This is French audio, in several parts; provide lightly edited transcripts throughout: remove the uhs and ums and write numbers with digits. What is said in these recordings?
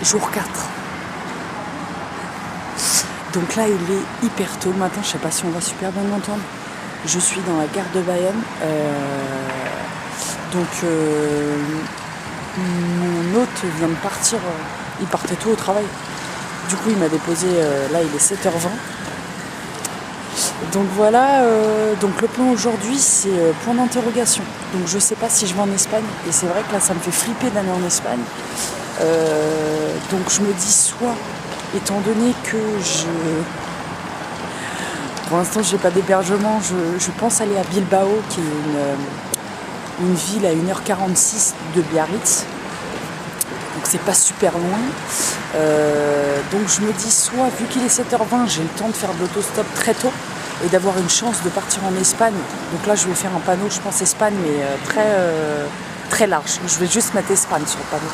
jour 4. Donc là, il est hyper tôt le matin, je sais pas si on va super bien m'entendre. Je suis dans la gare de Bayonne. Mon hôte vient de partir, il partait tôt au travail. Du coup, il m'a déposé, là il est 7h20. Donc voilà, donc le plan aujourd'hui c'est point d'interrogation. Donc je sais pas si je vais en Espagne. Et c'est vrai que là ça me fait flipper d'aller en Espagne. Donc je me dis soit, étant donné que pour l'instant j'ai pas d'hébergement, je pense aller à Bilbao, qui est une ville à 1h46 de Biarritz. Donc c'est pas super loin. Donc je me dis soit, vu qu'il est 7h20, j'ai le temps de faire de l'autostop très tôt et d'avoir une chance de partir en Espagne. Donc là je vais faire un panneau, je pense Espagne, mais très large. Je vais juste mettre Espagne sur le panneau.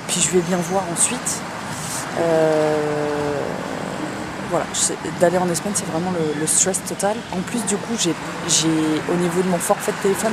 Puis je vais bien voir ensuite. Voilà, d'aller en Espagne, c'est vraiment le stress total. En plus, du coup, j'ai au niveau de mon forfait de téléphone,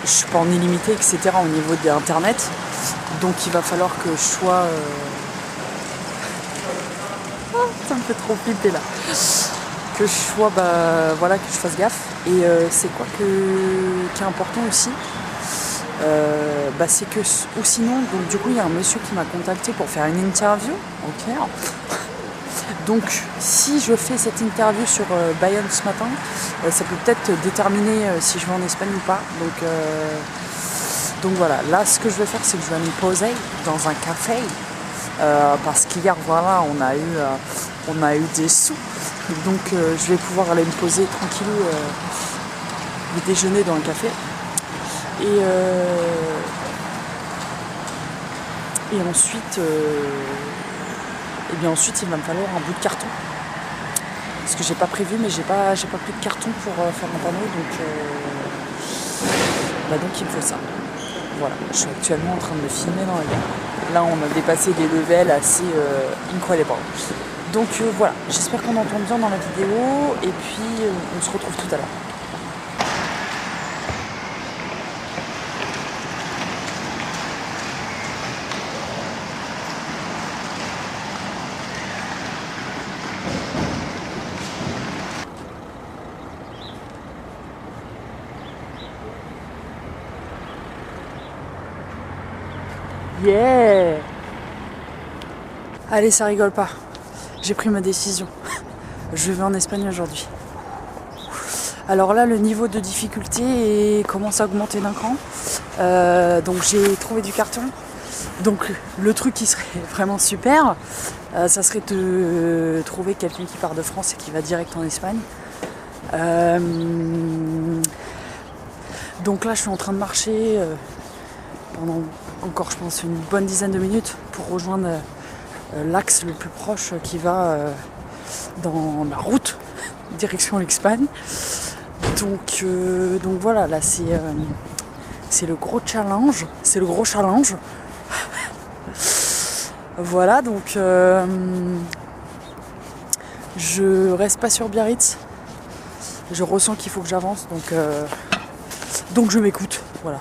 je suis pas en illimité, etc. au niveau d'internet. Donc il va falloir que je sois... Oh, ça me fait trop flipper là. Que je sois, voilà, que je fasse gaffe. Et c'est quoi qui est important aussi, c'est que, ou sinon, donc du coup il y a un monsieur qui m'a contacté pour faire une interview, ok. Donc si je fais cette interview sur Bayonne ce matin, ça peut peut-être déterminer si je vais en Espagne ou pas. Donc voilà, là ce que je vais faire, c'est que je vais me poser dans un café, parce qu'hier voilà on a eu des sous, donc je vais pouvoir aller me poser tranquillou, le déjeuner dans un café. Et ensuite, ensuite il va me falloir un bout de carton. Parce que j'ai pas prévu, mais j'ai pas pris de carton pour faire un panneau, donc il me faut ça. Voilà, je suis actuellement en train de me filmer dans la gare. Là on a dépassé des levels assez incroyables. Donc voilà, j'espère qu'on entend bien dans la vidéo et puis on se retrouve tout à l'heure. Yeah! Allez, ça rigole pas. J'ai pris ma décision. Je vais en Espagne aujourd'hui. Alors là, le niveau de difficulté commence à augmenter d'un cran. Donc j'ai trouvé du carton. Donc le truc qui serait vraiment super, ça serait de trouver quelqu'un qui part de France et qui va direct en Espagne. Donc là, je suis en train de marcher pendant encore, je pense, une bonne dizaine de minutes pour rejoindre l'axe le plus proche qui va dans la route direction l'Espagne. Donc voilà, là c'est le gros challenge. C'est le gros challenge. Voilà, donc je reste pas sur Biarritz. Je ressens qu'il faut que j'avance, donc je m'écoute. Voilà.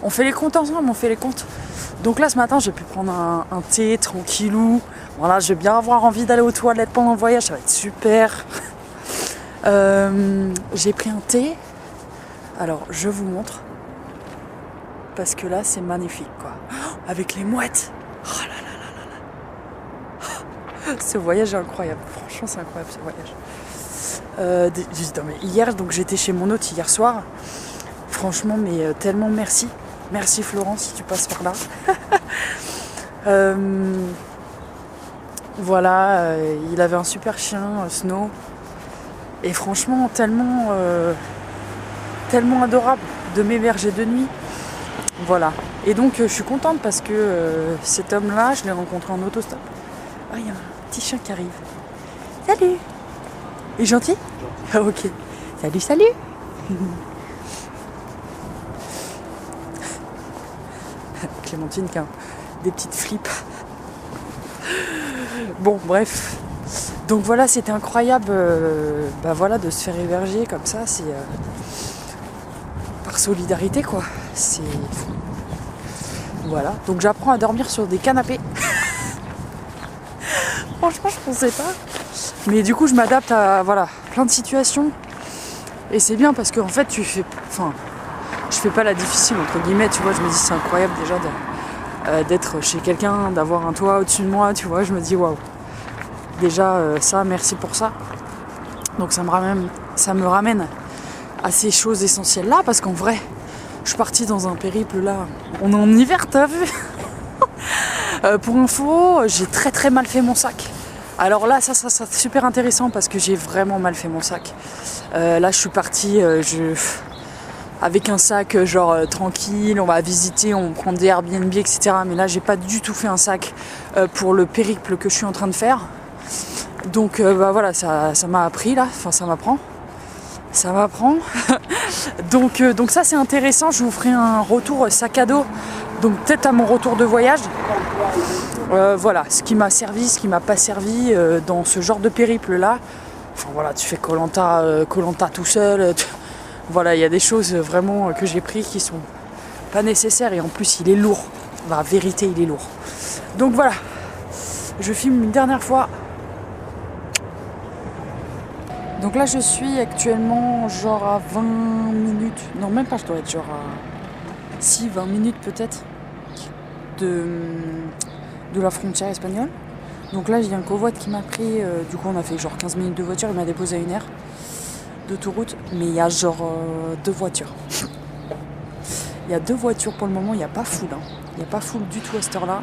On fait les comptes ensemble, on fait les comptes. Donc là ce matin j'ai pu prendre un thé tranquillou. Voilà, je vais bien avoir envie d'aller aux toilettes pendant le voyage, ça va être super. J'ai pris un thé. Alors je vous montre. Parce que là c'est magnifique quoi. Avec les mouettes. Oh là là là là là. Ce voyage est incroyable. Franchement c'est incroyable ce voyage. Mais hier donc j'étais chez mon hôte hier soir. Franchement mais tellement merci. Merci Florent si tu passes par là. Voilà, il avait un super chien, Snow. Et franchement, tellement adorable de m'héberger de nuit. Voilà. Et donc, je suis contente parce que cet homme-là, je l'ai rencontré en autostop. Ah, il y a un petit chien qui arrive. Salut! Il est gentil? Ah, ok. Salut! Clémentine qui a des petites flips. Bon, bref. Donc voilà, c'était incroyable voilà, de se faire héberger comme ça. par solidarité quoi. C'est... Voilà, donc j'apprends à dormir sur des canapés. Franchement, je pensais pas. Mais du coup, je m'adapte à voilà, plein de situations. Et c'est bien parce qu'en fait, je fais pas la difficile, entre guillemets, tu vois. Je me dis, c'est incroyable déjà d'être chez quelqu'un, d'avoir un toit au-dessus de moi, tu vois. Je me dis, waouh. Déjà, ça, merci pour ça. Donc ça me ramène à ces choses essentielles là, parce qu'en vrai, je suis partie dans un périple là. On est en hiver, t'as vu? Pour info, j'ai très très mal fait mon sac. Alors là, ça c'est super intéressant parce que j'ai vraiment mal fait mon sac. Là, je suis partie avec un sac tranquille, on va visiter, on prend des Airbnb, etc. Mais là, j'ai pas du tout fait un sac pour le périple que je suis en train de faire. Donc voilà, ça m'a appris là, enfin ça m'apprend. Ça m'apprend. donc ça c'est intéressant, je vous ferai un retour sac à dos. Donc peut-être à mon retour de voyage. Voilà, ce qui m'a servi, ce qui m'a pas servi dans ce genre de périple là. Enfin voilà, tu fais Koh-Lanta tout seul. Voilà, il y a des choses vraiment que j'ai pris qui sont pas nécessaires et en plus il est lourd. La vérité, il est lourd. Donc voilà, je filme une dernière fois. Donc là je suis actuellement genre à 20 minutes, non même pas, je dois être genre à 20 minutes peut-être de la frontière espagnole. Donc là j'ai un covoit qui m'a pris, du coup on a fait genre 15 minutes de voiture, il m'a déposé à 1 heure d'autoroute, mais il y a genre 2 voitures. Il y a 2 voitures pour le moment, il n'y a pas full, hein. Il n'y a pas full du tout à cette heure là.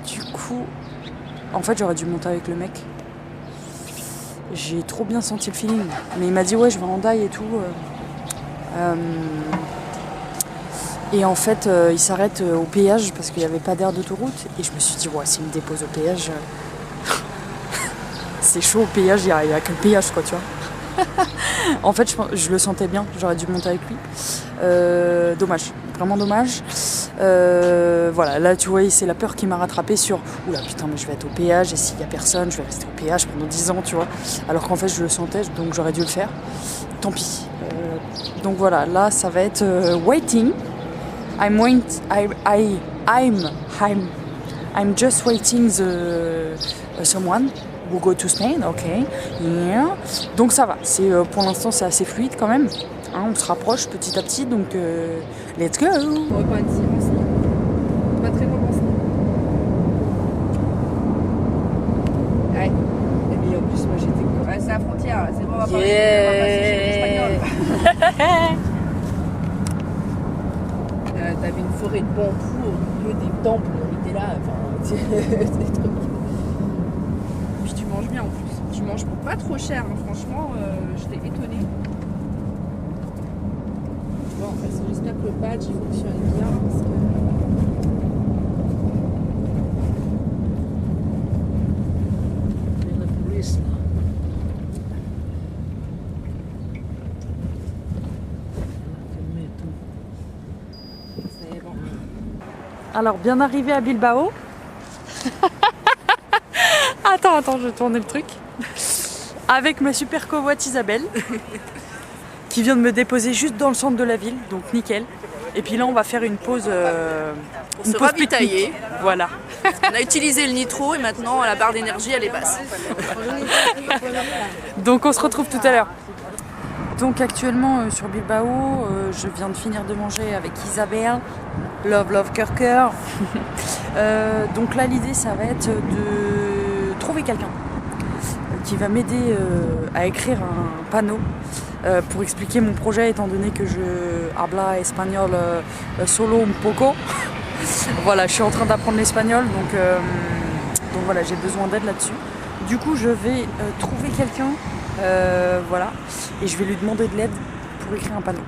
Du coup, en fait j'aurais dû monter avec le mec. J'ai trop bien senti le feeling. Mais il m'a dit ouais je vais en Daï et tout. Et en fait il s'arrête au péage parce qu'il n'y avait pas d'aire d'autoroute. Et je me suis dit ouais s'il me dépose au péage, c'est chaud au péage, il n'y a que le péage quoi tu vois. En fait je le sentais bien, j'aurais dû monter avec lui. Dommage, vraiment dommage. Voilà, là tu vois, c'est la peur qui m'a rattrapé sur oula putain, mais je vais être au péage et s'il y a personne, je vais rester au péage pendant 10 ans, tu vois. Alors qu'en fait, je le sentais, donc j'aurais dû le faire. Tant pis. Donc voilà, là ça va être waiting. I'm just waiting someone who go to Spain, ok. Yeah. Donc ça va, pour l'instant c'est assez fluide quand même. Hein, on se rapproche petit à petit, donc let's go. On va pas ici, pas très loin. Ouais. Et puis en plus moi j'étais. Ouais, c'est la frontière, c'est bon, on va pas passer chez les Espagnols. T'avais une forêt de bambous au milieu des temples, on était là, enfin, des trucs. Puis tu manges bien en plus. Tu manges pas trop cher, hein. Franchement, j'étais étonnée. Bon, en fait, j'espère que le badge il fonctionne bien parce que. C'est bon. Alors, bien arrivé à Bilbao. Attends, je vais tourner le truc. Avec ma super covoite Isabelle, qui vient de me déposer juste dans le centre de la ville, donc nickel. Et puis là, on va faire une pause. On se ravitailler. Voilà. On a utilisé le nitro et maintenant la barre d'énergie elle est basse. Donc on se retrouve tout à l'heure. Donc actuellement sur Bilbao, je viens de finir de manger avec Isabelle. Love, cœur. Donc là l'idée ça va être de trouver quelqu'un qui va m'aider à écrire un panneau pour expliquer mon projet étant donné que je habla espagnol solo un poco. Voilà, je suis en train d'apprendre l'espagnol donc voilà, j'ai besoin d'aide là-dessus. Du coup je vais trouver quelqu'un, voilà, et je vais lui demander de l'aide pour écrire un panneau.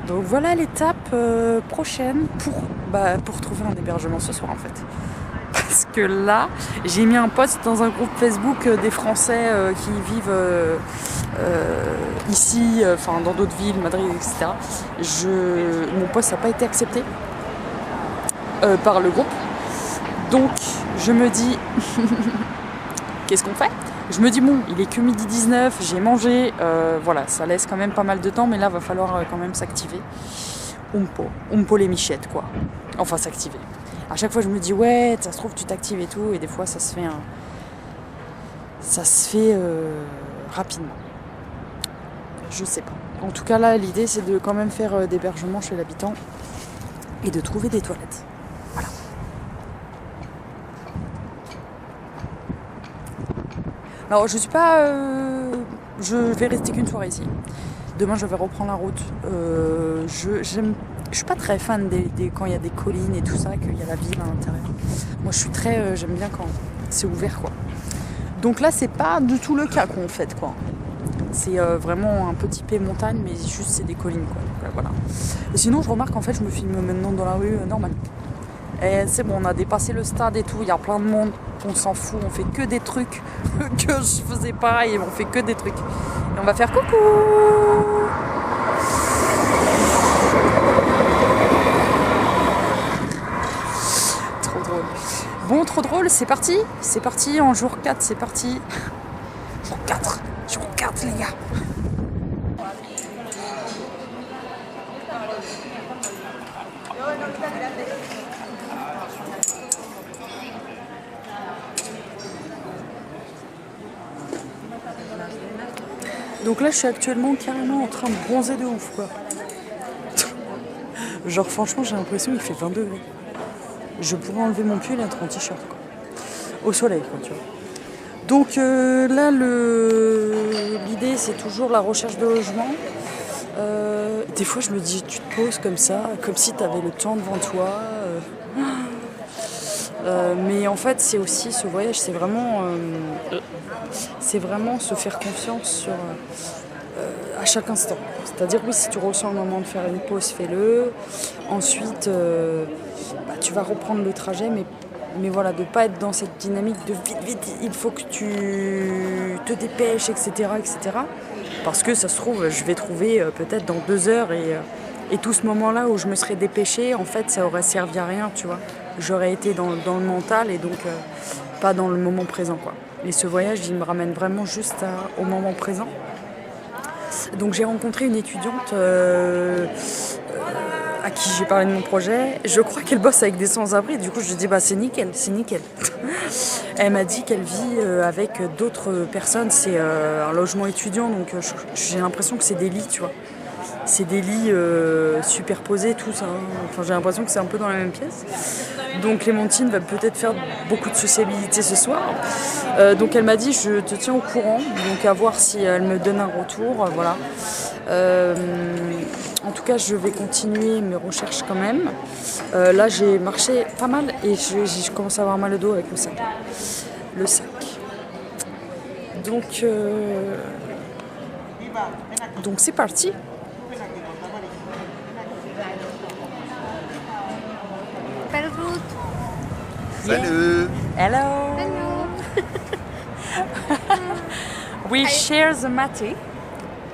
Donc voilà l'étape prochaine pour trouver un hébergement ce soir en fait. Parce que là, j'ai mis un post dans un groupe Facebook des Français qui vivent ici, enfin dans d'autres villes, Madrid, etc. Mon post n'a pas été accepté par le groupe. Donc je me dis, qu'est-ce qu'on fait? Je me dis bon, il est que midi 19, j'ai mangé, voilà, ça laisse quand même pas mal de temps, mais là va falloir quand même s'activer. Un po les michettes quoi. Enfin s'activer. À chaque fois je me dis ouais, ça se trouve tu t'actives et tout, et des fois ça se fait rapidement. Je sais pas. En tout cas là l'idée c'est de quand même faire d'hébergement chez l'habitant et de trouver des toilettes. Voilà. Alors je suis pas... je vais rester qu'une soirée ici. Demain je vais reprendre la route. Je suis pas très fan quand il y a des collines et tout ça, qu'il y a la ville à l'intérieur. Moi je suis très... j'aime bien quand c'est ouvert quoi. Donc là c'est pas du tout le cas quoi en fait quoi. C'est vraiment un petit P montagne mais juste c'est des collines quoi. Donc, voilà. Et sinon je remarque en fait je me filme maintenant dans la rue normal. Et c'est bon, on a dépassé le stade et tout, il y a plein de monde, on s'en fout, on fait que des trucs que je faisais pas et on fait que des trucs. Et on va faire coucou. Trop drôle. Bon, trop drôle, c'est parti en jour 4, c'est parti. Jour 4 les gars. Donc là je suis actuellement carrément en train de bronzer de ouf quoi. Genre franchement j'ai l'impression qu'il fait 20 degrés. Je pourrais enlever mon pull et être en t-shirt quoi. Au soleil quoi tu vois. Donc là l'idée c'est toujours la recherche de logement. Des fois je me dis tu te poses comme ça, comme si tu avais le temps devant toi. Mais en fait c'est aussi ce voyage, c'est vraiment se faire confiance sur à chaque instant. C'est-à-dire oui si tu ressens le moment de faire une pause, fais-le. Ensuite tu vas reprendre le trajet, mais voilà, de ne pas être dans cette dynamique de vite, il faut que tu te dépêches, etc. Parce que ça se trouve, je vais trouver peut-être dans 2 heures et tout ce moment-là où je me serais dépêchée, en fait, ça aurait servi à rien, tu vois. J'aurais été dans le mental et donc pas dans le moment présent, quoi. Et ce voyage, il me ramène vraiment juste au moment présent. Donc j'ai rencontré une étudiante à qui j'ai parlé de mon projet. Je crois qu'elle bosse avec des sans-abri. Du coup, je lui ai dit, bah, c'est nickel. Elle m'a dit qu'elle vit avec d'autres personnes. C'est un logement étudiant, donc j'ai l'impression que c'est des lits, tu vois. C'est des lits superposés, tout ça. Enfin, j'ai l'impression que c'est un peu dans la même pièce. Donc Clémentine va peut-être faire beaucoup de sociabilité ce soir. Donc elle m'a dit, je te tiens au courant. Donc à voir si elle me donne un retour. Voilà. En tout cas, je vais continuer mes recherches quand même. Là, j'ai marché pas mal et je commence à avoir mal au dos avec le sac. Donc c'est parti. Salut. Hello. Hello. We share the mate.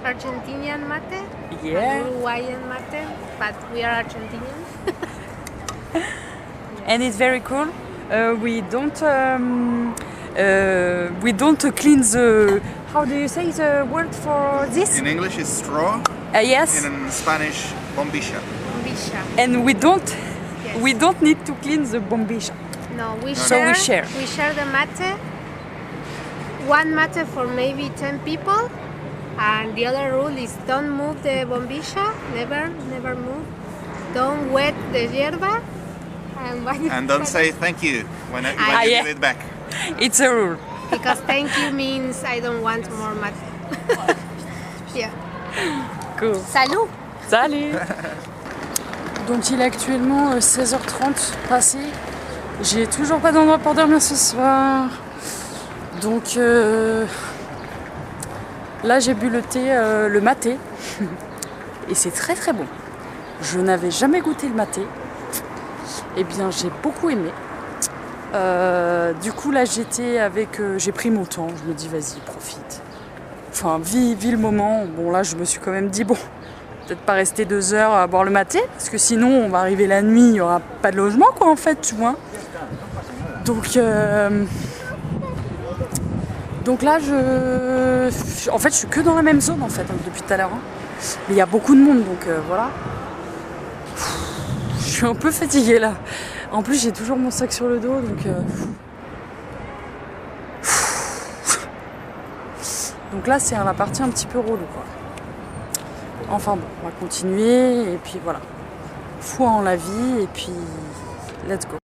Argentinian mate, Yeah. Uruguayan mate, but we are Argentinian. And it's very cool. We don't clean the. How do you say the word for this? In English is straw. Yes. In Spanish, bombilla. Bisha. And we don't Yes. need to clean the bombilla. No, we So share. we share. We share the mate. One mate for maybe 10 people, and the other rule is don't move the bombilla. Never move. Don't wet the yerba. And don't say thank you when you yeah. give it back. It's a rule. because thank you means I don't want more mate. Yeah. Cool. Salut. Salut. Donc il est actuellement 16h30 passé. J'ai toujours pas d'endroit pour dormir ce soir. Donc là j'ai bu le thé, le maté. Et c'est très très bon. Je n'avais jamais goûté le maté. Eh bien j'ai beaucoup aimé. Du coup là j'ai pris mon temps. Je me dis vas-y profite. Enfin vis le moment. Bon là je me suis quand même dit bon. Peut-être pas rester 2 heures à boire le maté, parce que sinon on va arriver la nuit, il n'y aura pas de logement quoi en fait, tu vois. Donc Donc là, en fait, je suis que dans la même zone en fait hein, depuis tout à l'heure. Hein. Mais il y a beaucoup de monde, donc voilà. Je suis un peu fatiguée là. En plus, j'ai toujours mon sac sur le dos, donc. Donc là, c'est la partie un petit peu relou, quoi. Enfin bon, on va continuer et puis voilà. Foi en la vie et puis let's go.